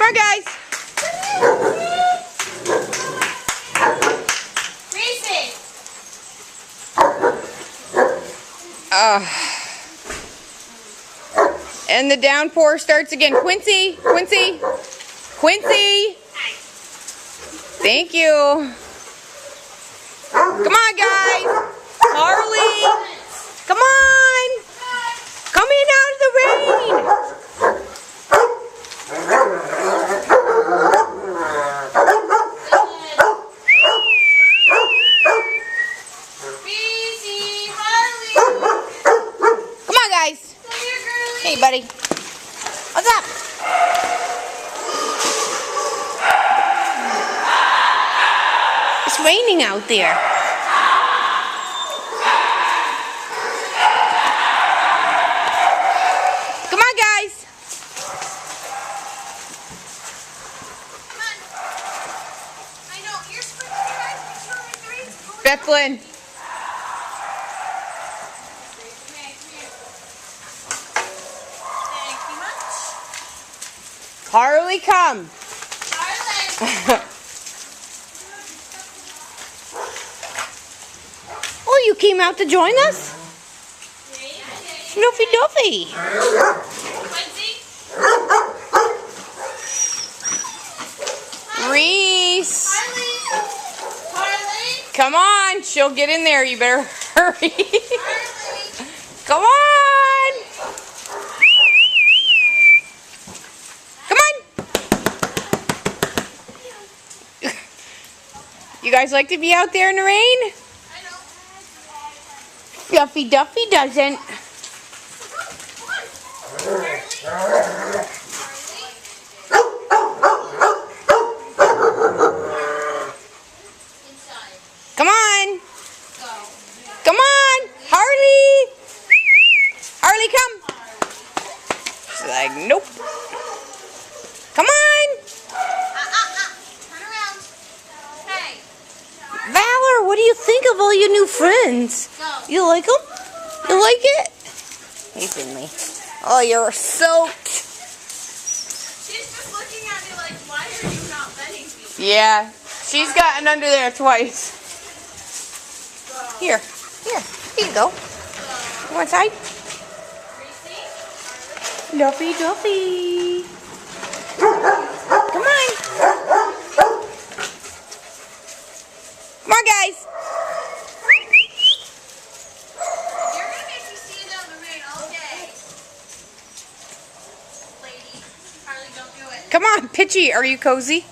on, guys. And the downpour starts again. Quincy. Thank you. Come on, guys. Harley. Come on. Come in out of the rain. Come on, guys. Hey, buddy. What's up? It's raining out there. Come on, guys. Come on. I know. You're sprinting, guys. Bethlyn. Harley, come. Harley. Oh, you came out to join us? Snoopy Doofy. Reese. Harley. Come on. She'll get in there. You better hurry. Come on. You guys like to be out there in the rain? I know. Fluffy Duffy doesn't. Come on. Come on. Harley. Harley, come. She's like, nope. Come on. Turn around. Hey. Valor, what do you think of all your new friends? Go. You like them? You like it? Hey, Finley. Oh, you're soaked. She's just looking at me like, why are you not letting me? Yeah, she's gotten under there twice. Here you go. You want side? Duffy Duffy. Come on. Come on, guys. You're going to make me stand out in the rain all day. Lady. Harley, don't do it. Come on, Pitchy. Are you cozy?